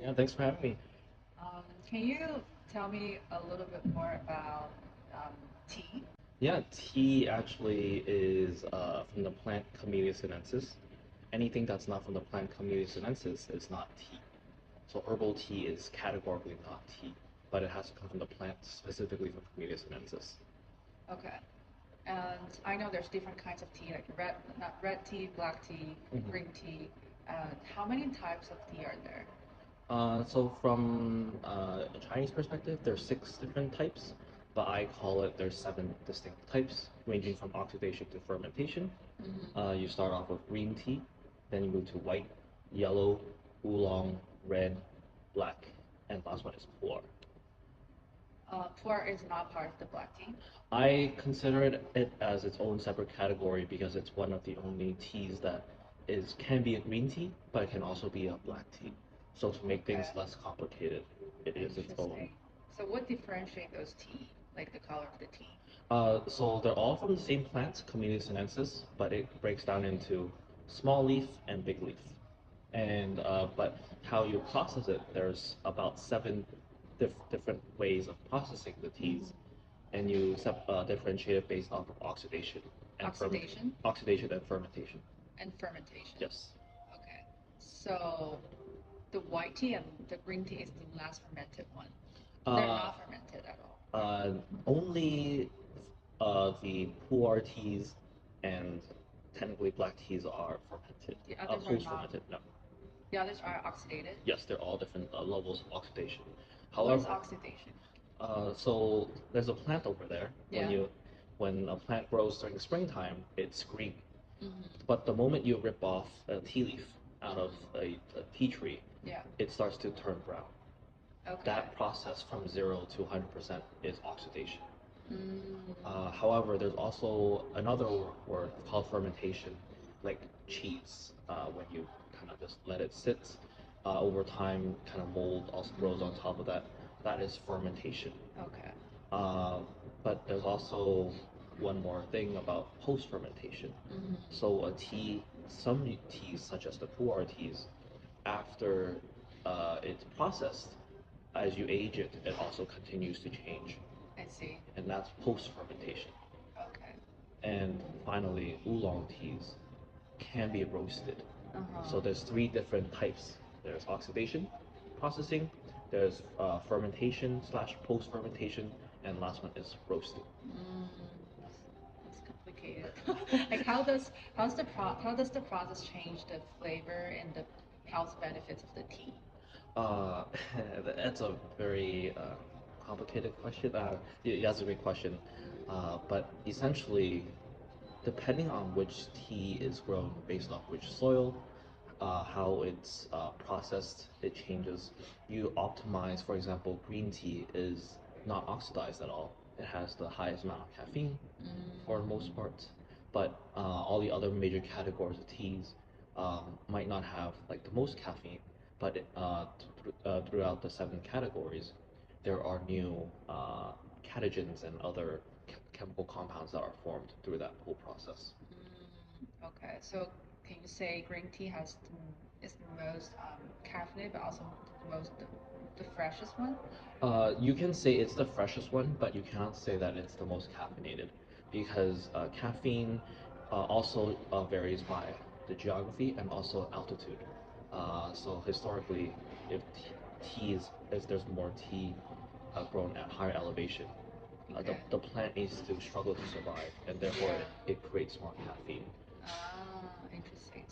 Yeah, thanks for having me. Can you tell me a little bit more about tea? Yeah, tea actually is from the plant Camellia sinensis. Anything that's not from the plant Camellia sinensis is not tea. So herbal tea is categorically not tea, but it has to come from the plant, specifically from Camellia sinensis. Okay. And I know there's different kinds of tea, like not red tea, black tea, green tea. How many types of tea are there? So from a Chinese perspective, there's six different types, but I call it there's seven distinct types, ranging from oxidation to fermentation. You start off with green tea, then you move to white, yellow, oolong, red, black, and last one is pu'er. Pu'er is not part of the black tea. I consider it as its own separate category because it's one of the only teas that is can be a green tea, but it can also be a black tea. So to make things Okay. less complicated, it is its own. Interesting. So what differentiate those tea, like the color of the tea? So they're all from the same plant, Camellia sinensis, but it breaks down into small leaf and big leaf. And but how you process it, there's about seven different ways of processing the teas, and you differentiate it based off of oxidation and Oxidation oxidation and fermentation. and fermentation. Yes. Okay. So the white tea and the green tea is the last fermented one. They're Uh, not fermented at all. Only the pu'er teas and technically black teas are fermented. The others are not. Post-fermented, no. The others are oxidated. Yes, they're all different levels of oxidation. What is However, oxidation? so there's a plant over there. Yeah. When a plant grows during springtime, it's green. Mm-hmm. But the moment you rip off a tea leaf out of a tea tree, Yeah. it starts to turn brown. Okay. That process from 0 to 100% is oxidation. Mm. However, there's also another word called fermentation, like cheese. When you kind of just let it sit over time, kind of mold also grows on top of that. That is fermentation. Okay. Uh, but there's also one more thing about post fermentation. Mm-hmm. So some teas, such as the pu'er teas, after it's processed, as you age it, it also continues to change, I see. and that's post fermentation. Okay. And finally, oolong teas can be roasted. Uh-huh. So there's three different types. There's oxidation, processing, there's fermentation slash post fermentation, and last one is roasting. Mm. That's complicated. Like how does the process change the flavor and the health benefits of the tea? Uh, that's a very complicated question. Yeah, that's a great question. But essentially, depending on which tea is grown based off which soil, how it's processed, it changes. You optimize, for example, green tea is not oxidized at all. It has the highest amount of caffeine for the most part, but all the other major categories of teas might not have like the most caffeine, but throughout the seven categories, there are new catechins and other chemical compounds that are formed through that whole process. Okay, so can you say green tea is the most caffeinated, but also the freshest one? You can say it's the freshest one, but you cannot say that it's the most caffeinated because caffeine also varies by the geography and also altitude. So historically, if as there's more tea grown at higher elevation, Okay. the plant needs to struggle to survive, and therefore Yeah. it creates more caffeine. Interesting.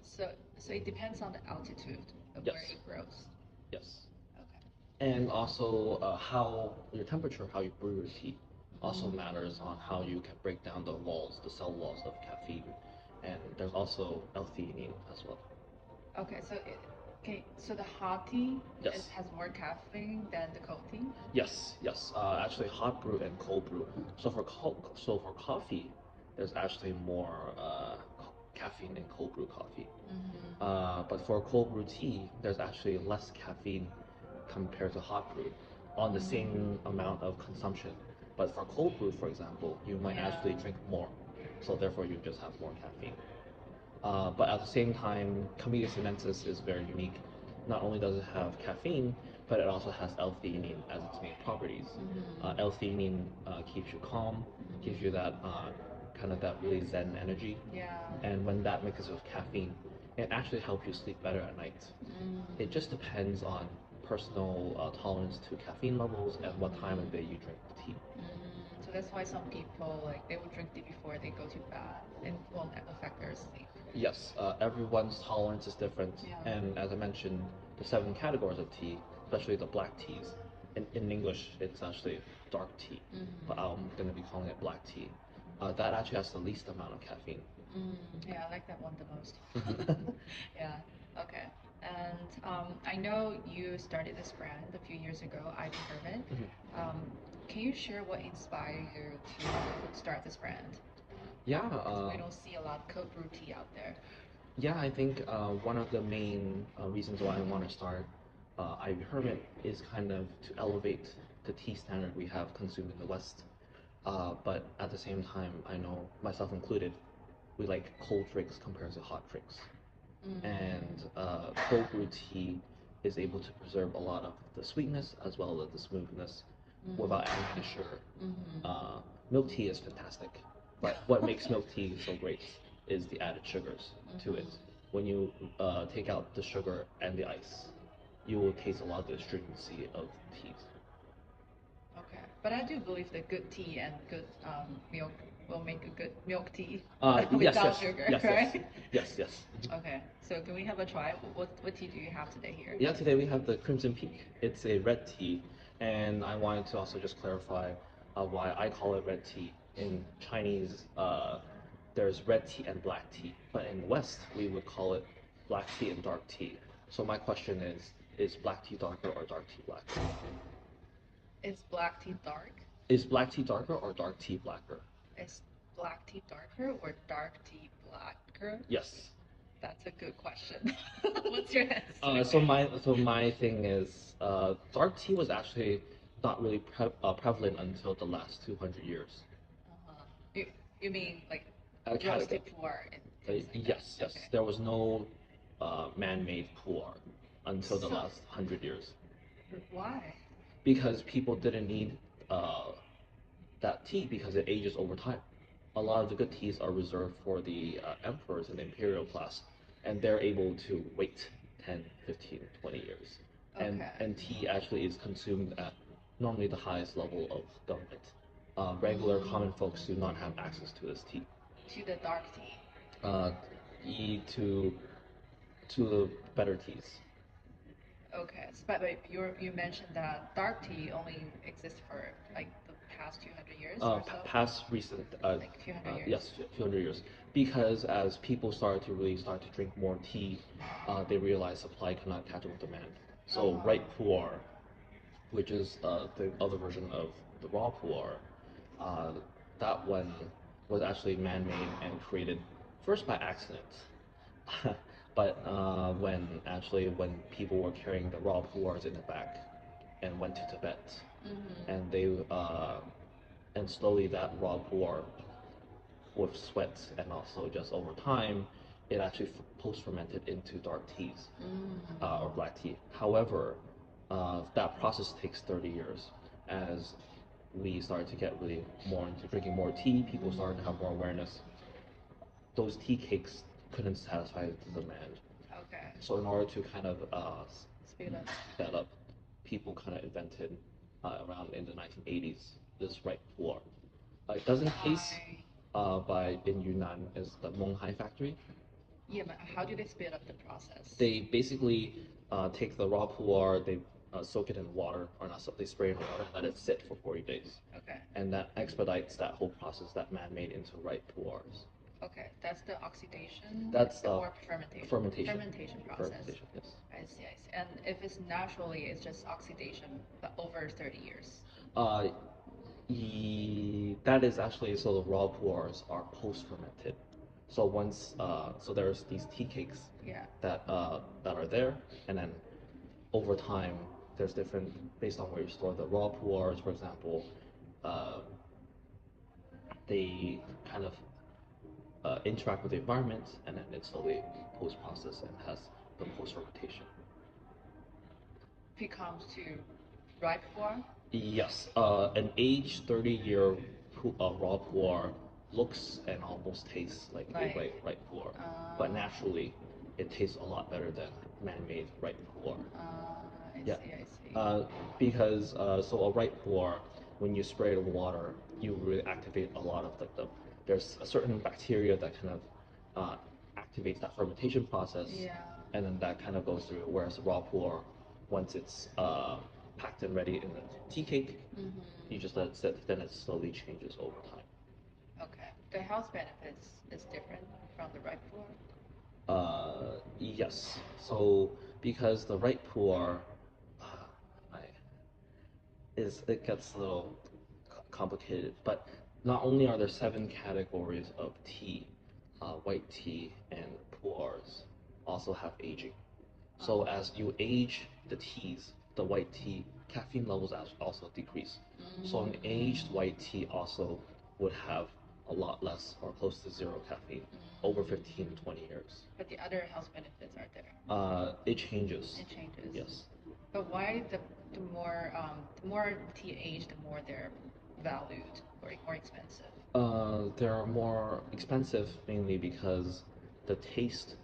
So it depends on the altitude of where Yes, it grows. yes. Okay. And also, how your temperature, how you brew your tea, also matters on how you can break down the cell walls of caffeine. And there's also L-theanine as well. Okay, so the hot tea Yes, has more caffeine than the cold tea? yes, yes. Actually, hot brew and cold brew. So for coffee, there's actually more caffeine in cold brew coffee. But for cold brew tea, there's actually less caffeine compared to hot brew on the same amount of consumption. But for cold brew, for example, you might Yeah. actually drink more, so therefore you just have more caffeine. But at the same time, Camellia sinensis is very unique not only does it have caffeine, but it also has L-theanine as its main properties. L-theanine keeps you calm, gives you that kind of that really zen energy, Yeah. and when that mixes with caffeine, it actually helps you sleep better at night. It just depends on personal tolerance to caffeine levels and what time of day you drink the tea. So that's why some people like they will drink tea before they go to bed and won't affect their sleep. Yes, everyone's tolerance is different, Yeah. and as I mentioned, the seven categories of tea, especially the black teas. In English, it's actually dark tea, but I'm going to be calling it black tea. That actually has the least amount of caffeine. Yeah, I like that one the most. Yeah. Okay. And I know you started this brand a few years ago, Ivy Hermit. Um, can you share what inspired you to start this brand? Yeah, Because we don't see a lot of cold brew tea out there. yeah, I think one of the main reasons why I want to start Ivy Hermit is kind of to elevate the tea standard we have consumed in the West. But at the same time, I know myself included, we like cold drinks compared to hot drinks. And cold brew tea is able to preserve a lot of the sweetness as well as the smoothness without adding any sugar. Uh, Milk tea is fantastic, but what makes milk tea so great is the added sugars to it. When you take out the sugar and the ice, you will taste a lot of the astringency of teas. Okay, but I do believe that good tea and good milk will make a good milk tea Yes, without yes, sugar, yes, yes, right? yes, yes. Okay, so can we have a try? What tea do you have today here? Yeah, today we have the Crimson Peak. It's a red tea, and I wanted to also just clarify why I call it red tea. In Chinese, there's red tea and black tea, but in the West, we would call it black tea and dark tea. So my question is black tea darker or dark tea blacker? Is black tea dark? Is black tea darker or dark tea blacker? Is black tea darker or dark tea blacker? Yes. That's a good question. What's your answer? So my thing is dark tea was actually not really prevalent until the last 200 years. Uh-huh. You mean like Cat, roasted pu'er and things like that? yes, yes. Okay. There was no man-made pu'er until the So last 100 years why? because people didn't need uh, that tea because it ages over time. A lot of the good teas are reserved for the emperors and the imperial class, and they're able to wait 10, 15, 20 years. And, Okay. and tea actually is consumed at normally the highest level of government. Regular common folks do not have access to this tea. To the dark tea. Uh, to the better teas. Okay, so, but you mentioned that dark tea only exists for like the past 200 years or so, Past recent, like a few hundred years. yes, few hundred years, because as people started to really start to drink more tea, they realized supply cannot catch up with demand. So right pu'er, which is the other version of the raw pu'er, uh, that one was actually man-made and created first by accident. But when people were carrying the raw pu'ers in the back and went to Tibet, and and slowly that raw pu'er with sweat and also just over time, it actually post-fermented into dark teas or black tea. However, that process takes 30 years. As we started to get really more into drinking more tea, people started to have more awareness. Those tea cakes couldn't satisfy the demand. Okay, So in order to kind of speed up. speed that up, people kind of invented around in the 1980s this right pu'er. It doesn't taste I by in Yunnan is the Monghai factory. Yeah, but how do they speed up the process? They basically take the raw pu'er, they soak it in water, or not soak, they spray it in water and let it sit for 40 days. Okay. And that expedites that whole process that man made into ripe pu'ers. Okay, that's the oxidation That's or fermentation. fermentation. Fermentation process. Fermentation, yes. I see, I see. And if it's naturally, it's just oxidation, but over 30 years. Uh, that is actually so the raw pu'ers are post fermented. So so there's these tea cakes Yeah. that are there, and then over time there's different based on where you store the raw pu'ers, for example, uh, they kind of interact with the environment, and then it slowly post process and has the post fermentation. it comes to ripe pu'er? Yes, an aged 30-year raw pu'er looks and almost tastes like a Like, ripe pu'er, but uh, naturally, it tastes a lot better than man-made ripe pu'er. I Yeah, see, I see. because so a ripe pu'er, when you spray it with water, you really activate a lot of like there's a certain bacteria that kind of activates that fermentation process, Yeah. and then that kind of goes through. Whereas raw pu'er, once it's packed and ready in the tea cake, you just let it sit, then it slowly changes over time. Okay. The health benefits is different from the ripe pu'er? Yes. So because the right pu'er, uh, I, is it gets a little complicated, but not only are there seven categories of tea, white tea and pu'ers also have aging. So as you age the teas, the white tea, caffeine levels also decrease. So an aged white tea also would have a lot less or close to zero caffeine over 15 to 20 years. But the other health benefits are there. It changes. It changes. Yes. But why the more tea age, the more they're valued or more expensive? They're more expensive mainly because the taste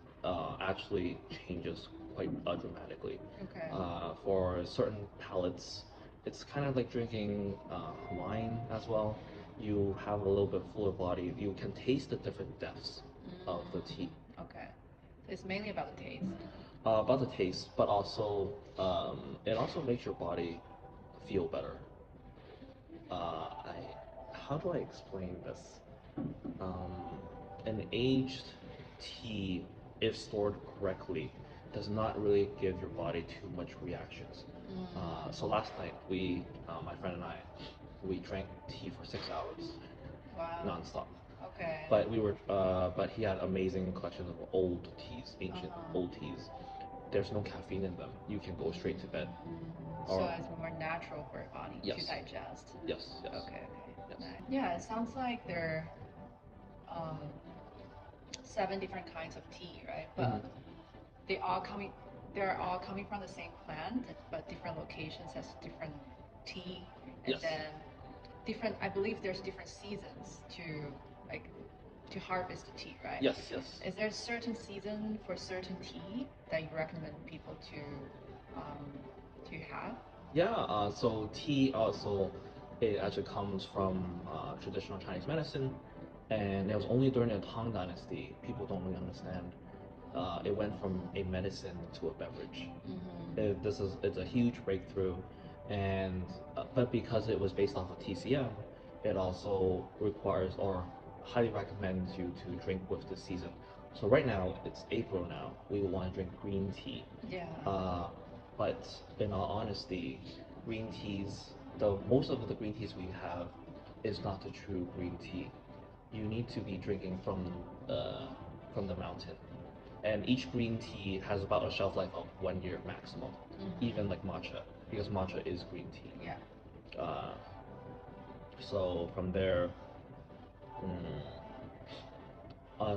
actually changes quite dramatically. Okay. For certain palates, it's kind of like drinking wine as well. You have a little bit fuller body. You can taste the different depths of the tea. Okay. It's mainly about the taste. About the taste, but also it also makes your body feel better. I how do I explain this? Um, an aged tea, if stored correctly, does not really give your body too much reactions. So last night my friend and I, we drank tea for 6 hours, Wow. nonstop. Okay. But he had amazing collections of old teas, ancient old teas. There's no caffeine in them. You can go straight to bed. So Or it's more natural for your body to yes, digest. yes, yes, Okay, okay. yes. Nice. Yeah, it sounds like there are seven different kinds of tea, right? But they all coming they're all coming from the same plant, but different locations has different tea, and Yes. then different. I believe there's different seasons to like to harvest the tea, right? Yes, yes. Is there a certain season for certain tea that you recommend people to have? Yeah, so tea also it actually comes from traditional Chinese medicine, and it was only during the Tang Dynasty. People don't really understand. It went from a medicine to a beverage. It's a huge breakthrough, and but because it was based off of TCM, it also requires or highly recommends you to drink with the season. So right now it's April now. We want to drink green tea. Yeah. But in all honesty, green teas, the most of the green teas we have is not the true green tea. You need to be drinking from the mountain. And each green tea has about a shelf life of 1 year maximum, even like matcha, because matcha is green tea. Yeah. Uh, so from there, mm,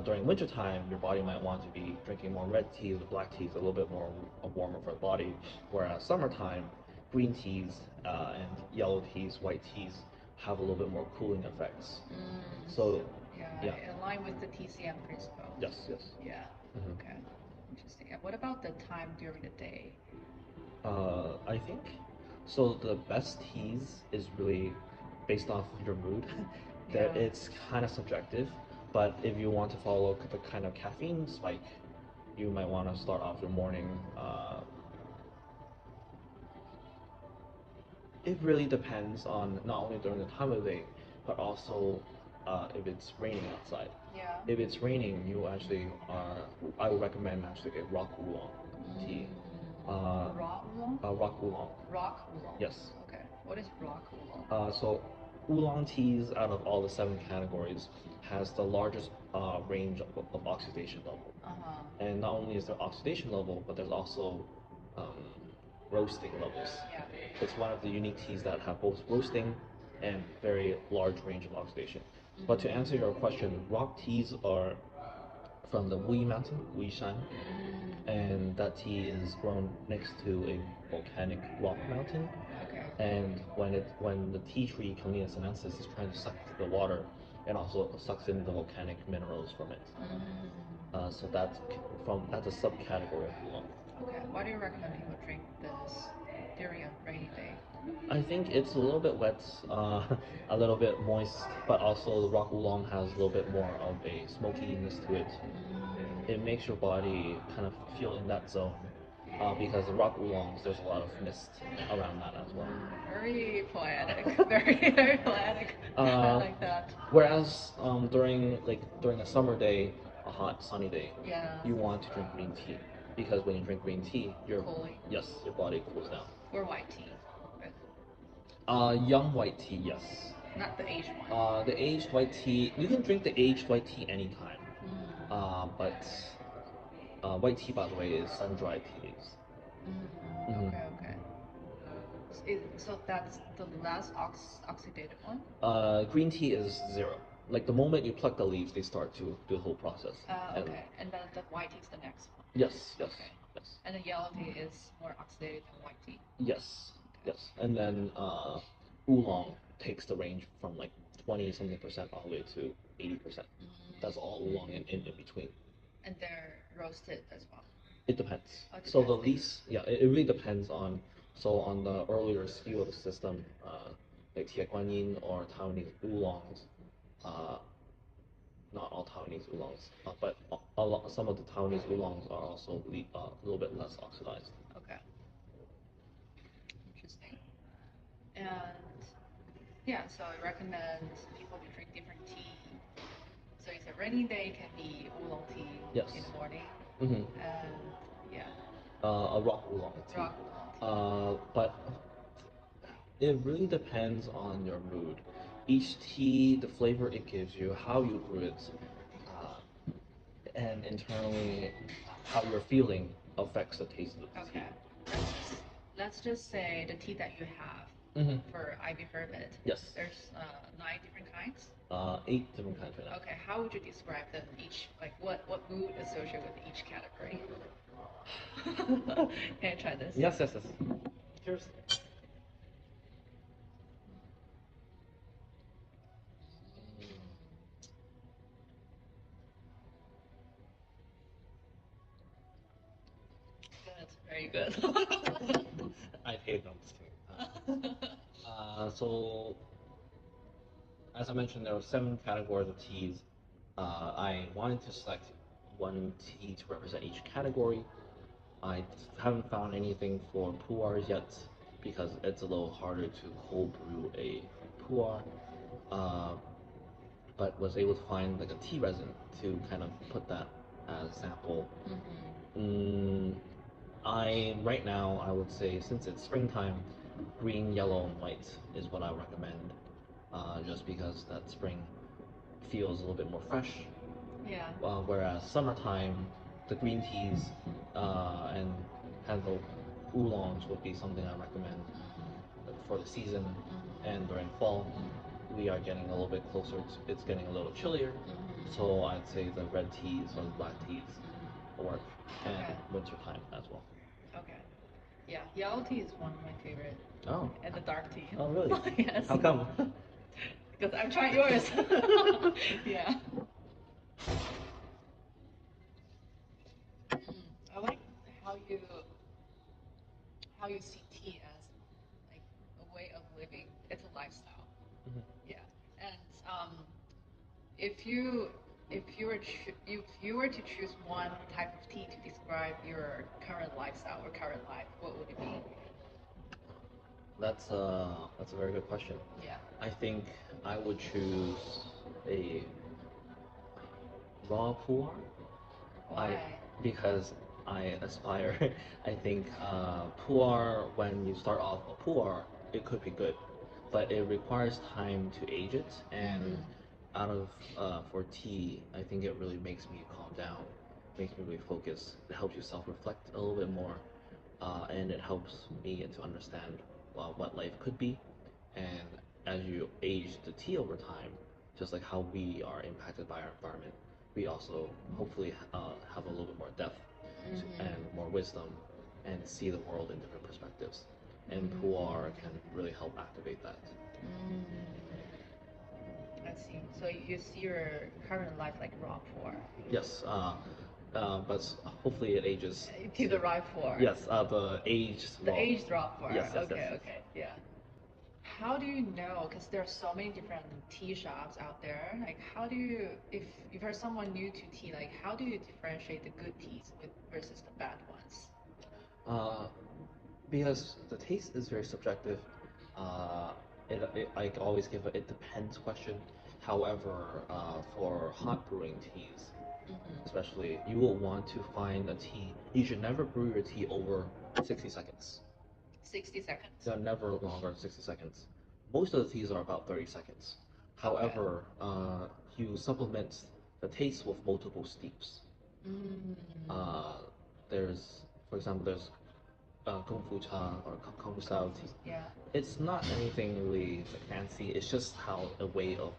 during wintertime, your body might want to be drinking more red teas or black teas, a little bit more warmer for the body. Whereas summertime, green teas and yellow teas, white teas have a little bit more cooling effects. So, Yeah, yeah, in line with the TCM principle. yes, yes. Yeah. Okay. Interesting. And what about the time during the day? I think so. The best teas is really based off of your mood. There, Yeah. it's kind of subjective, but if you want to follow the kind of caffeine spike, you might want to start off your morning. It really depends on not only during the time of day, but also if it's raining outside. Yeah. If it's raining, you actually are. I would recommend actually a rock oolong tea. Raw oolong? Rock oolong. Rock oolong. Yes. Okay. What is rock oolong? So oolong teas out of all the seven categories has the largest range of oxidation level. And not only is there oxidation level, but there's also um, roasting levels. Yeah. It's one of the unique teas that have both roasting and very large range of oxidation. But to answer your question, rock teas are from the Wu Mountain, Shan, and that tea is grown next to a volcanic rock mountain. Okay. And when the tea tree Camellia sinensis is trying to suck the water, it also sucks in the volcanic minerals from it. So that's a subcategory of oolong. Okay. Why do you recommend people drink this during a rainy day? I think it's a little bit wet, a little bit moist, but also the rock oolong has a little bit more of a smokiness to it. It makes your body kind of feel in that zone, because the rock oolongs, there's a lot of mist around that as well. Very poetic. Very, very poetic. I like that. Whereas during a summer day, a hot sunny day, Yeah. you want to drink green tea because when you drink green tea, Cooling. yes, your body cools down. Or white tea. Young white tea, yes. Not the aged one. The aged white tea, you can drink the aged white tea anytime. But white tea, by the way, is sun-dried tea leaves. Okay, okay. So that's the last oxidated one? Green tea is zero. Like the moment you pluck the leaves, they start to do the whole process. Okay. And then the white tea is the next one. Yes, yes, Okay. yes. And the yellow tea is more oxidated than white tea. Yes, Okay. yes. And then oolong takes the range from like 20 something percent all the way to 80%. That's all oolong in between. And they're roasted as well. It depends. Oh, it So the depends. least, yeah, it really depends on. So on the earlier skew of the system, like Tie Guan Yin or Taiwanese oolongs, uh, not all Taiwanese oolongs, but some of the Taiwanese oolongs are also a little bit less oxidized. Okay. Interesting. And yeah, so I recommend people to drink different tea. So it's a rainy day can be oolong tea Yes. in the morning. And yeah, A rock oolong tea. rock oolong tea. But it really depends on your mood. Each tea, the flavor it gives you, how you brew it, and internally how you're feeling affects the taste of the tea. Okay. Let's just say the tea that you have for Ivy Hermit. Yes. There's 9 different kinds. 8 different kinds right now. Okay, how would you describe them each? Like what mood associated with each category? Can I try this? Yes, yes, yes. Cheers. That's very good. I hate them. Just kidding. So, as I mentioned, there were 7 categories of teas. I wanted to select one tea to represent each category. I haven't found anything for pu'ers yet because it's a little harder to cold brew a pu'er. Uh, but was able to find like a tea resin to kind of put that as a sample. Mm, I right now I would say since it's springtime, green, yellow, and white is what I recommend. Just because that spring feels a little bit more fresh. Yeah. Whereas summertime, the green teas and kind of the oolongs would be something I recommend for the season. And during fall, we are getting a little bit closer. It's getting a little chillier, so I'd say the red teas or the black teas work, and Okay. winter time as well. Okay. Yeah, yellow tea is one of my favorite. Oh. And the dark tea. Oh, really? Yes. How come? Because I'm trying yours. Yeah. I like how you how you see tea as like a way of living. It's a lifestyle. Yeah. And if you if you were to choose one type of tea to describe your current lifestyle or current life, what would it be? That's a very good question. Yeah. I think I would choose a raw pu'er. Why? Because I aspire. I think pu'er, when you start off a pu'er, it could be good, but it requires time to age it. And out of for tea, I think it really makes me calm down, makes me really focus. It helps you self-reflect a little bit more, and it helps me to understand what life could be. And as you age the tea over time, just like how we are impacted by our environment, we also hopefully have a little bit more depth and Mm-hmm. more wisdom and see the world in different perspectives. And pu'er Mm-hmm. can really help activate that. I see. So you see your current life like raw poor. Yes, but hopefully it ages. To the right poor. Yes, the age. The Well, age drop for. yes, yes, yes, Okay, yes. okay, yeah. How do you know? Because there are so many different tea shops out there. Like, how do you, if you're someone new to tea, like, how do you differentiate the good teas versus the bad ones? Uh, because the taste is very subjective. Uh, I always give a it depends question. However, for hot brewing teas, Mm-hmm. especially, you will want to find a tea. You should never brew your tea over 60 seconds. 60 seconds. They're never longer than 60 seconds. Most of the teas are about 30 seconds. Okay. However, you supplement the taste with multiple steeps. Mm. Uh, there's, for example, there's Kung Fu Cha or Kung Fu style tea. Yeah. It's not anything really like fancy. It's just how a way of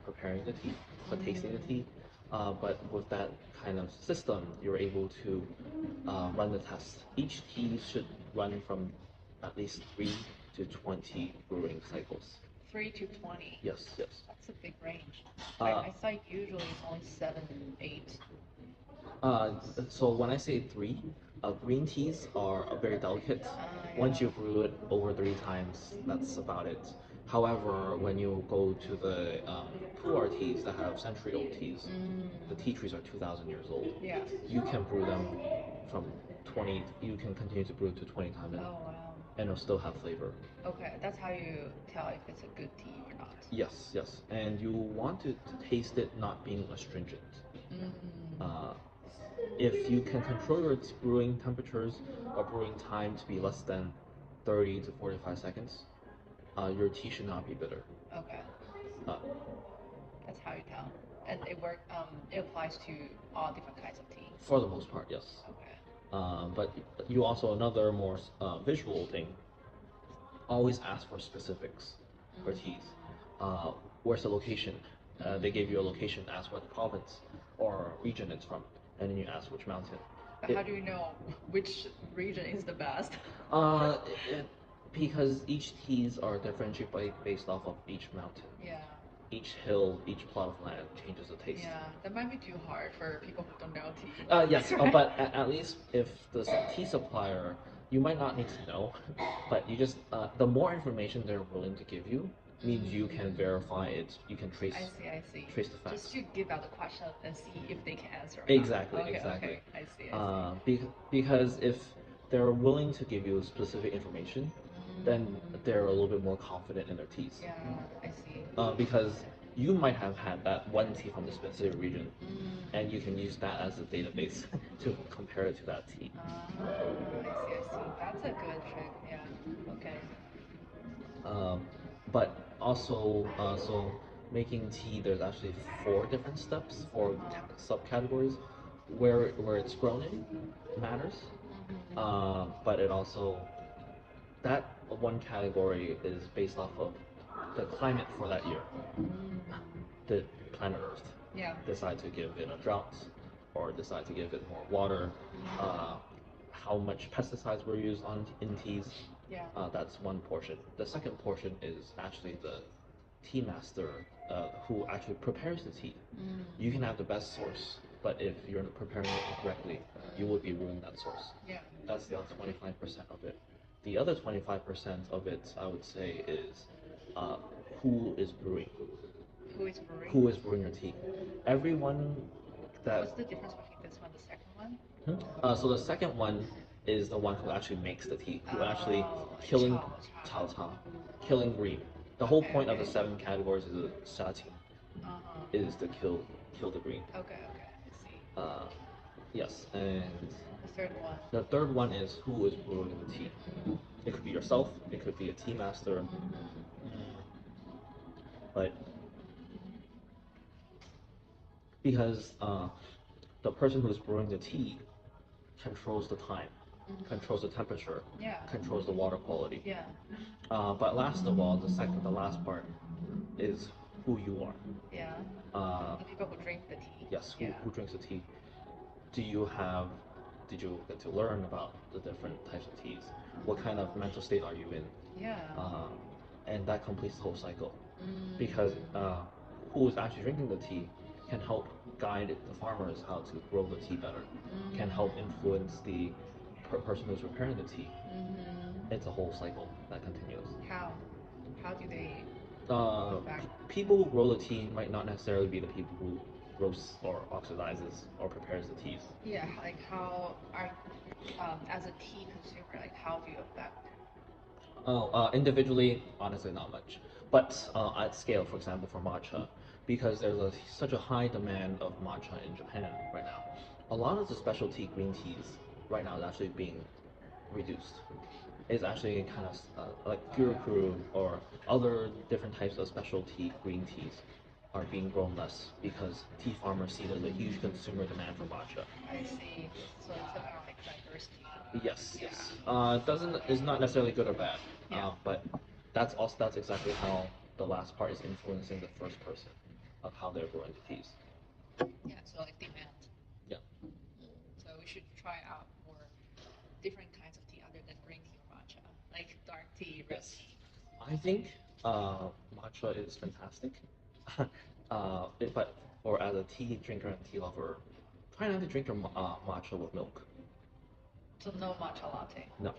preparing the tea, for tasting the tea. But with that kind of system, you're able to run the test. Each tea should run from at least 3 to 20 brewing cycles. 3 to 20. Yes, yes. That's a big range. Uh, I thought usually it's only 7, 8. Uh, so when I say three, green teas are very delicate. Once Yeah. you brew it over 3 times, that's about it. However, when you go to the pu'er teas that have century-old teas, the tea trees are 2,000 years old. Yeah. You can brew them from 20. You can continue to brew to 20 times, Oh wow. and it'll still have flavor. Okay, that's how you tell if it's a good tea or not. Yes, yes, and you want to taste it not being astringent. Mm. Uh, if you can control your brewing temperatures or brewing time to be less than 30 to 45 seconds, your tea should not be bitter. Okay, Uh, that's how you tell. And it applies to all different kinds of tea. for the most part, yes. Okay. But you also, another more visual thing, always ask for specifics for teas. Uh, where's the location? They gave you a location, ask what province or region it's from, and then you ask which mountain. But how do you know which region is the best? Uh, it, because each teas are differentiated based off of each mountain. Yeah. Each hill, each plot of land changes the taste. Yeah, that might be too hard for people who don't know tea. Yes, but at least if the tea supplier, you might not need to know, but you just the more information they're willing to give you means you can verify it. You can trace. I see. Trace the facts. Just to give out the question and see if they can answer. Or Exactly, not. Okay, exactly. okay. I see. Because if they're willing to give you specific information, then they're a little bit more confident in their teas. Yeah, I see. Because you might have had that one tea from the specific region, and you can use that as a database to compare it to that tea. I see. That's a good trick. Yeah. Okay. Um, but also, so making tea, there's actually 4 different steps, 4 subcategories. Where it's grown in matters, but it also that one category is based off of the climate for that year. Did planet Earth Yeah. decide to give it a drought or decide to give it more water? How much pesticides were used on in teas? Yeah. That's one portion. The second portion is actually the tea master who actually prepares the tea. You can have the best source, but if you're not preparing it correctly, you would be ruining that source. Yeah. That's the other 25% of it. The other 25% of it, I would say, is who is brewing. Who is brewing? Who is brewing your tea? Everyone that. What's the difference between this one and the second one? So the second one is the one who actually makes the tea, who actually Like killing Chao. cha, killing green. The whole Okay, point of the okay. 7 categories is shati, is to kill the green. Okay, I see. Yes, and The third one. the third one is who is brewing the tea. It could be yourself, it could be a tea master, but because the person who's brewing the tea controls the time, controls the temperature, Yeah. controls the water quality. Yeah. But last of all, the last part is who you are. Yeah. Uh, The people who drink the tea. yes, Yeah. who drinks the tea? Do you have, did you get to learn about the different types of teas? What kind of mental state are you in? Yeah. Uh, and that completes the whole cycle. Because Mm. who is actually drinking the tea can help guide the farmers how to grow the tea better, can help influence the person who's preparing the tea. Mm-hmm. It's a whole cycle that continues. How? How do they affect? People who grow the tea might not necessarily be the people who roasts or oxidizes or prepares the teas. Yeah, like how are as a tea consumer, like how do you affect? Oh, individually, honestly, not much. But at scale, for example, for matcha, because there's such a high demand of matcha in Japan right now, a lot of the specialty green teas right now is actually being reduced. It's actually kind of like Gurukuru or other different types of specialty green teas are being grown less because tea farmers see there's a huge consumer demand for matcha. I see. So it's about like diversity. Yes, Yeah. yes. Doesn't is not necessarily good or bad. Yeah. But that's exactly how the last part is influencing the first person of how they're growing the teas. Yeah. So like demand. Yeah. So we should try out more different kinds of tea other than green tea or matcha, like dark tea, red Yes. tea. I think matcha is fantastic. But or as a tea drinker and tea lover, try not to drink your matcha with milk. So no matcha latte. No.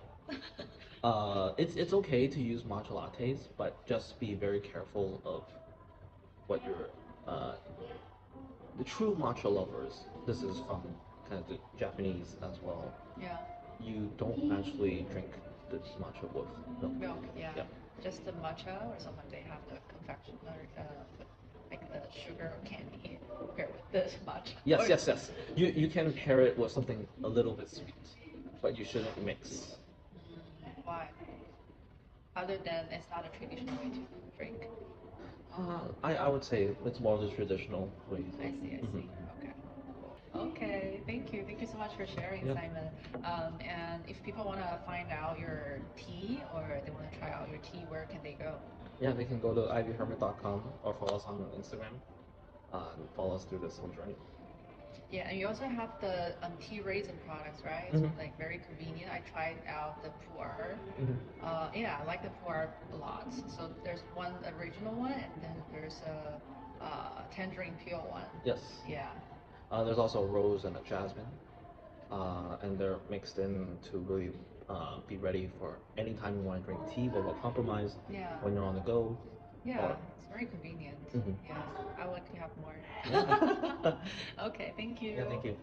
It's okay to use matcha lattes, but just be very careful of what your uh, the true matcha lovers. This is from kind of the Japanese as well. Yeah. You don't actually drink the matcha with milk. Milk. Yeah. Yep. Just the matcha, or sometimes they have the confection or like the sugar candy paired with this matcha. Yes, yes, yes. You can pair it with something a little bit sweet, but you shouldn't mix. Why? Other than it's not a traditional way to drink. I would say it's more of the traditional way. I see, I Hmm. see. Okay. Okay, thank you. Thank you so much for sharing, Yeah. Simon. And if people want to find out your tea or they want to try out your tea, where can they go? Yeah, they can go to ivyhermit.com or follow us on Instagram and follow us through this whole journey. Yeah, and you also have the tea raisin products, right? It's Hmm. like very convenient. I tried out the pu'er. Hmm. Yeah, I like the pu'er a lot. So there's one original one, and then there's a tangerine peel one. Yes. Yeah. There's also a rose and a jasmine, and they're mixed in to really be ready for any time you want to drink tea without compromise Yeah. when you're on the go. Yeah, Or it's very convenient. Mhm. Yeah, I would like to have more. Yeah. Okay, thank Yeah, you. thank you.